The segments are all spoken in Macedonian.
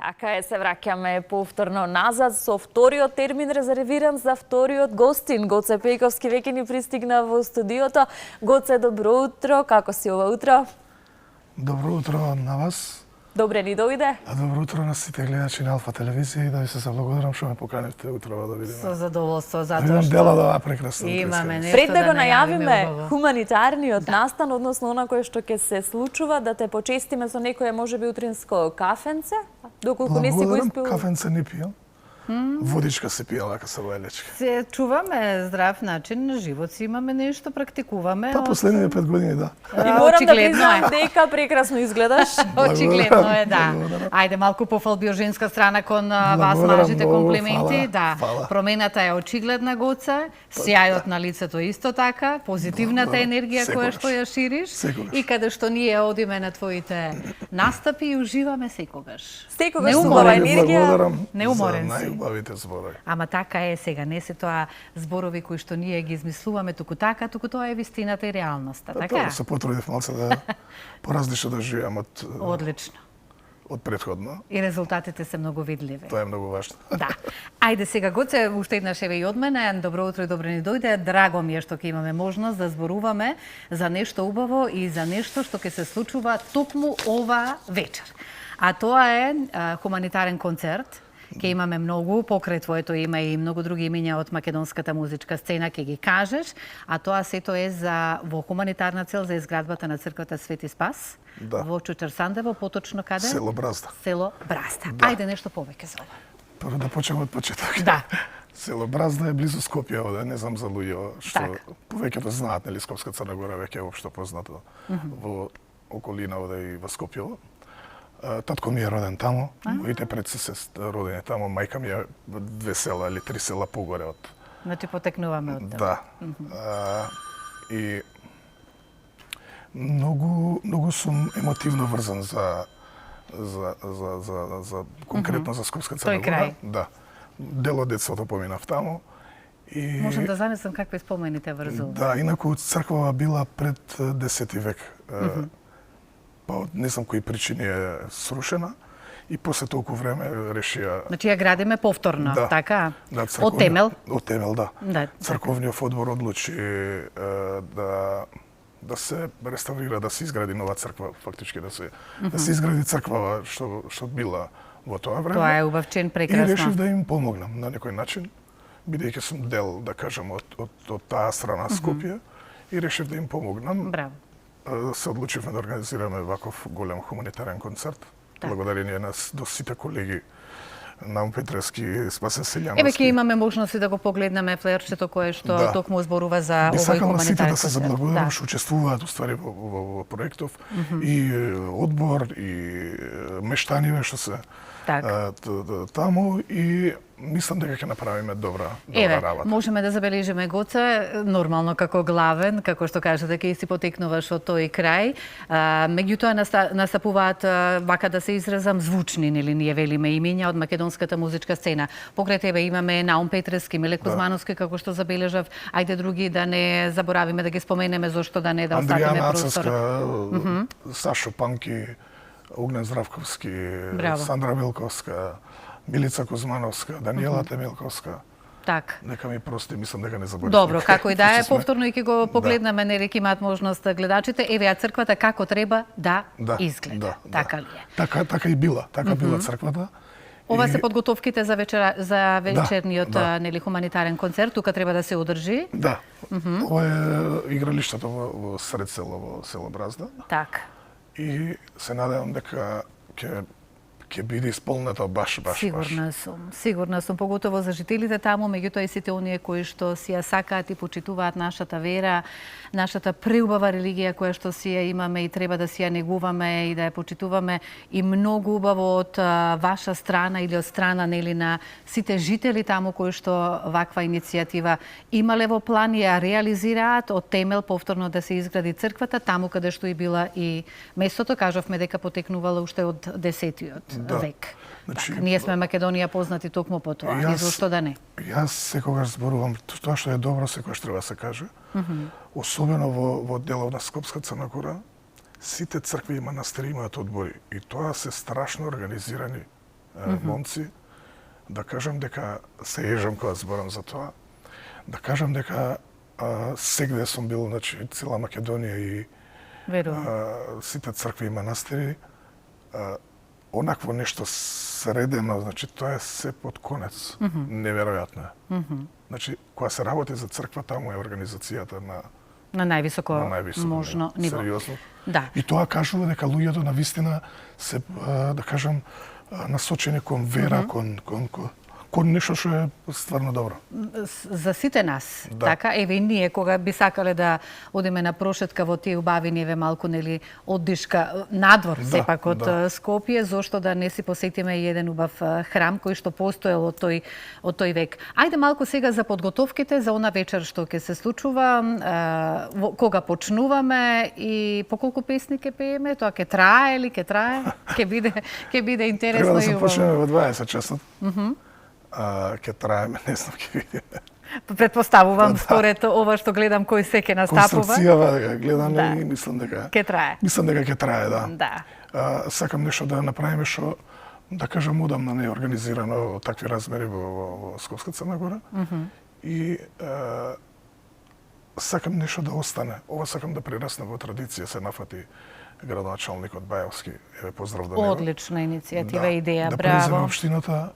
Така е, се враќаме повторно назад со вториот термин резервиран за вториот гостин. Гоце Пејковски веќе ни пристигна во студиото. Гоце, добро утро, како си ова утро? Добро утро на вас. Добре ни дојде. Добро утро на сите гледачи на Алфа телевизија и да ви се заблагодарам што ме поканивте утрово да видиме. Со задоволство, Да затоа видам дела да прекрасно. имаме нешто Пред да го најавиме најавиме убаво. хуманитарниот настан, односно она кое што ќе се случува, да те почестиме со некое можеби утринско кафенце, доколку не си го испил. Кафенце не пијам. Водичка се пија лака со вајлечка. Се чуваме здрав начин на живот, си имаме нешто, практикуваме. Па последните 5 години да. И морам да Очигледно признам е. дека прекрасно изгледаш. Очигледно е, да. Благодарам. Ајде малку пофалби од женска страна кон вас Благодарам мажите многу, комплименти, фала, да. фала. Промената е очигледна, Гоце, сјајот на лицето исто така, позитивната Благодарам. енергија која Секогаш. што ја шириш Секогаш. и каде што ние одиме на твоите настапи и уживаме секогаш. Секогаш Не убава уморен. енергија. Благодарам Неуморен за си. најубавите зборови. Ама така е сега, не се тоа зборови кои што ние ги измислуваме туку така, туку тоа е вистината и реалноста, така? Тоа се потрудив малце да поразлично да живеам Одлично. од претходно. И резултатите се многу видливи. Тоа е многу важно. Да. Ајде сега, Гоце, уште еднаш еве и од мене. Добро утро и добро ни дојде. Драго ми е што ќе имаме можност да зборуваме за нешто убаво и за нешто што ќе се случува токму ова вечер. А тоа е хуманитарен концерт. Ке имаме многу, покрај твоето име и многу други имиња од македонската музичка сцена ќе ги кажеш, а тоа сето е за во хуманитарна цел за изградбата на црквата Свети Спас Да. во Чучар-Сандево, поточно каде? Село Бразда. Село Бразда. Да. Ајде нешто повеќе за ова. Прво да почнеме од почеток. Да. Село Бразда е близу Скопје, овде, не знам за луѓе што Така. повеќето знаат, нели Скопска Црна Гора веќе е општо познато во околина овде и во Скопје. Татко ми е роден таму, моите предци се родени таму, мајка ми е 2 села или 3 села погоре од. Значи потекнуваме од тоа. Да. И многу сум емотивно врзан за конкретно за Скопска Црна Тој крај. Гора. Да. Дел од детството поминав таму. И Можам да замислам какви спомени те врзуват. да, инаку црквава била пред 10 век. Па од не знам кои причини е срушена и после толку време решија Значи ја градиме повторно, Да. така? да, Од темел? Од темел, да. Да, Црковниот одбор одлучи да се реставрира, да се изгради нова црква, фактички да се изгради црквава што била во тоа време. Тоа е убавчен, И прекрасно. решив да им помогнам на некој начин, бидејќи сум дел, да кажам, од таа страна Скопје, и решив да им помогнам. Браво. Се одлучивме да организираме ваков голем хуманитарен концерт. Така. Благодарение до сите колеги Наум Петрески, Спасен Селјановски. Еве ќе имаме можност и да го погледнеме флерчето кое што Да. токму зборува за Би овој сакал на сите хуманитарен да се концерт. заблагодарам Да. што учествуваат уствари во проектов и одбор и мештаниве што се Така. таму и мислам дека ќе направиме добра Еве, работа. можеме да забележиме, Гоце, нормално како главен, како што кажа дека и си потекнуваш од тој крај. Меѓутоа настапуваат, вака да се изразам, звучни, нели ние велиме имиња од македонската музичка сцена. Покрај тебе имаме Наум Петрески, Миле Кузмановски, како што забележав. Ајде други да не заборавиме да ги споменеме, зошто да не да оставиме Андријана простор. Ацевска, Сашо Панки, Огнен Здравковски, Браво. Сандра Милковска, Милица Кузмановска, Даниела Темилковска. Так. Нека ми прости, мислам дека не заборав. Добро, никој. како и да е, Пошто сме- повторно и ќе го погледнеме, нели ќе имаат можност гледачите. Еве ја црквата како треба да изгледа. Така ли е? Така и била, била црквата. Ова И- се подготовките за вечерниот да. нели хуманитарен концерт, тука треба да се одржи. Да. Ова е игралиштето во сред село, во село Бразда. Така. И се надевам дека ќе биде исполнето баш. Сигурна сум, поготово за жителите таму, меѓутоа и сите оние кои што си ја сакаат и почитуваат нашата вера, нашата преубава религија која што си ја имаме и треба да си ја негуваме и да ја почитуваме, и многу убаво од ваша страна или од страна нели на сите жители таму кои што ваква иницијатива имале во план и ја реализираат од темел повторно да се изгради црквата таму каде што и била и местото, кажавме дека потекнувала уште од 10-тиот век. Значи, Така, ние сме Македонија познати токму по тоа, и зошто да не? Јас секогаш зборувам тоа што е добро, секогаш треба да се каже. Особено во делот на Скопска Црна Гора, сите цркви и манастири имаат одбори и тоа се страшно организирани момци, да кажам дека се ежам кога зборам за тоа, да кажам дека сегде сум бил, значи, цела Македонија и сите цркви и манастири, онакво нешто средено, значи, тоа е се под конец. Неверојатно е. Значи, кога се работи за црква, таму е организацијата на највисоко можно ниво. Сериозно. Да. И тоа кажува дека луѓето навистина се, да кажам, насочени кон вера, кон нешто што е стварно добро. За сите нас, така, еве и ние кога би сакале да одиме на прошетка во тие убави, еве малку нели оддишка надвор сепак од Скопје, зошто да не си посетиме и еден убав храм кој што постоел од тој век. Ајде малку сега за подготовките за она вечер што ќе се случува, кога почнуваме и по колку песни ќе пееме, тоа ќе трае или ќе трае? Ќе биде интересно и убаво. Треба да се убаво. почнеме во 20 часот. Ќе траеме, не знам, ќе видиме. Предпоставувам според ова што гледам кој се ќе настапува. Конструкцијава гледаме и мислам дека ќе трае. Мислам дека ќе трае, да. Да. Сакам нешто да направиме што, да кажам, одамна не е организирано такви размери во Скопска Црна Гора. И сакам нешто да остане. Ова сакам да прерасне во традиција, се нафати градоначалникот Бајовски. Еве, поздрав до него. Одлична иницијатива, идеја, да браво. преземе општината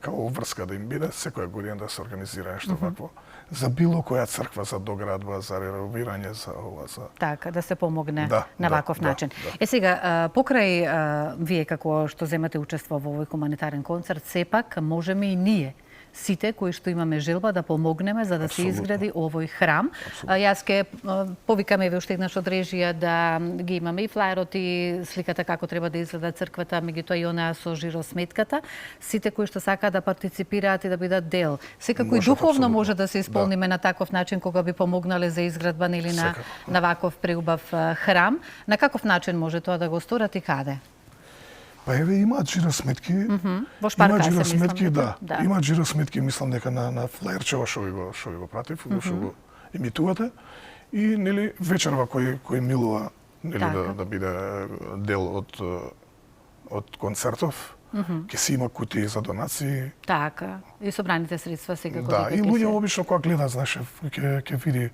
као обврска да им биде, секоја година да се организира нешто вакво. За било која црква, за доградба, за реновирање, за ова, за... Така, да се помогне на ваков начин. Да. Сега, покрај вие како што земате учество во овој хуманитарен концерт, сепак можеме и ние сите кои што имаме желба да помогнеме за да се изгради овој храм. Јас ке повикаме ве уште еднаш од режија да ги имаме и флаерот и сликата како треба да изгледа црквата, меѓутоа и онаа со жиросметката. Сите кои што сакаат да партиципираат и да бидат дел. Секако и духовно може да се исполниме на таков начин кога би помогнале за изградба или на ваков преубав храм. На каков начин може тоа да го сторат и каде? Па еве имаат жиросметки. Во Шпарка имаат жиросметки, мислам, да. Имаат жиросметки, мислам дека на флаерчево што ви го пратив, што го имитувате. И нели вечерва кој милува нели да биде дел од концертов. Ќе си има кутии за донации. Така, и собраните средства секако. Да, и луѓе обично кога гледаат, знаеш, ќе види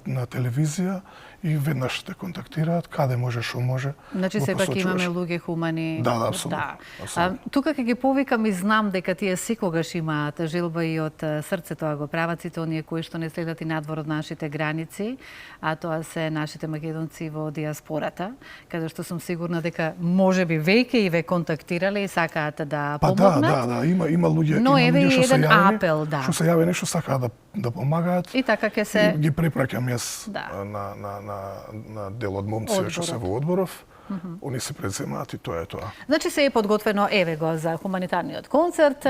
на телевизија и веднаш те контактираат каде може, што може. Значи сепак имаме луѓе хумани. Да, апсолутно. Тука ќе ги повикам и знам дека тие секогаш имаат желба и од срце, тоа го прават сите оние кои што не следат и надвор од нашите граници, а тоа се нашите македонци во диаспората, каде што сум сигурна дека можеби веќе и ве контактирале и сакаат да помогнат. Да, има луѓе, но еве и еден апел, да. Што се јавени, што сакаат да помагаат. И така ќе се ги препраќам јас на дел од момци што се во одборов. Они се преземаат и тоа е тоа. Значи се е подготвено еве го за хуманитарниот концерт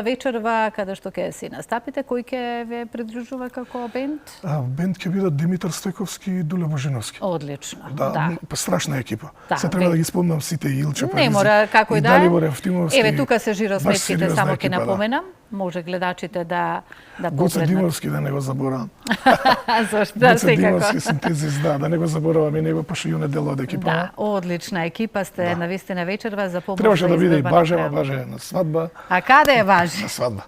вечерва каде што ќе си настапите, кој ќе ве придружува како бенд? Бенд ќе бидат Димитар Стојковски и Дуле Божиновски. Одлично. Да, страшна екипа. Се треба да ги спомнам сите, Илче, не мора како и да. Далибор Евтимовски. Еве тука се жиросметките, само ќе напоменам. Може гледачите да погледнат. Гоце Димовски, да не го заборавам. Зошто? Гоце Димовски, синтезис, да не го заборавам и него, пошто јуне дел од екипа. Да, одлична екипа сте, навистина вечерва за помош. Требаше да биде и Баже на свадба. А каде е Баже? На свадба.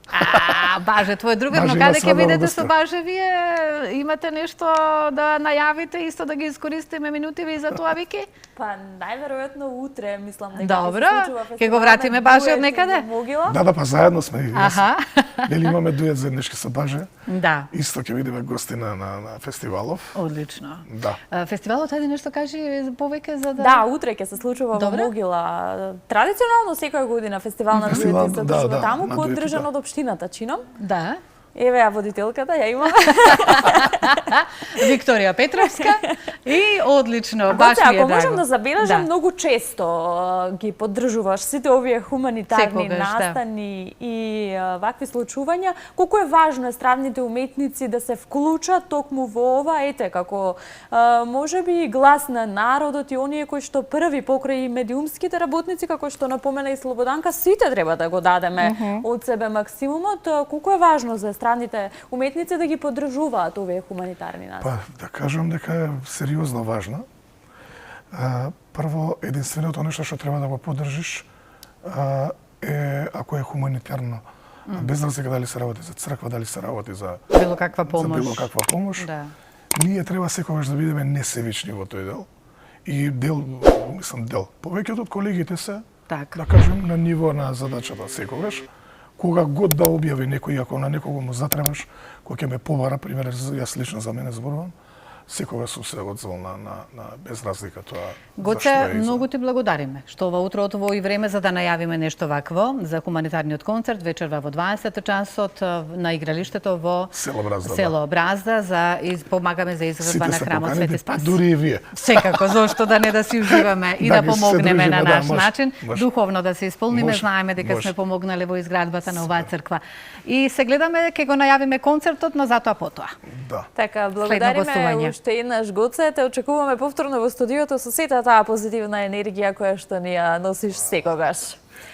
Баже, твој другар, но каде ќе бидете со Баже? Вие имате нешто да најавите, исто да ги искористиме минутиви за тоа, Вики? Па најверојатно утре, мислам дека Добро, ќе го вратиме Баже од некаде? Да, па заедно сме. Дали имаме дует заеднички со Баже? Да. Исто ќе видиме гости на фестивалов. Одлично. Да. Фестивалот, ајде нешто кажи повеќе за да... Да, утре ќе се случува во Могила. Традиционално секоја година фестивал на дуети се случува таму, поддржан од општината чином. Да. Еве ја водителката, ја имам. Викторија Петровска и одлично, баш ми е драго. Ако можам да забележам, многу често ги поддржуваш сите овие хуманитарни настани и вакви случувања. Колку е важно естрадните уметници да се вклучат токму во ова, ете, како можеби глас на народот и оние кои што први покрај медиумските работници, како што напомена и Слободанка, сите треба да го дадеме од себе максимумот. Колку е важно за естрадните уметници да ги поддржуваат овие хуманитарни настани? Па, да кажам дека е сериозно важно. Прво, единственото нешто што треба да го поддржиш е ако е хуманитарно. Без разлика дали се работи за црква, дали се работи за било каква помош. За било каква помош. Да. Ние треба секогаш да бидеме несевични во тој дел. И дел. Повеќето од колегите се, да кажем, на ниво на задачата секогаш. Кога год да објави некој, ако на некого му затребаш, кој ќе ме побара, пример, јас лично за мене зборувам, секогаш сум се одзвал на без разлика тоа. Гоце, многу ти благодариме што ова утро отвои време за да најавиме нешто вакво за хуманитарниот концерт вечерва во 20 часот на игралиштето во Село Бразда за помагаме за извршба на храмот Свети Спас. Дури и вие. Секако, зошто да не да си уживаме и да помогнеме на наш начин, духовно да се исполниме, знаеме дека сме помогнале во изградбата на оваа црква. И се гледаме ќе го најавиме концертот, но затоа потоа. Да. Така, благодариме уште еднаш, Гоце, те очекуваме повторно во студиото со сета таа позитивна енергија која што ни ја носиш секогаш.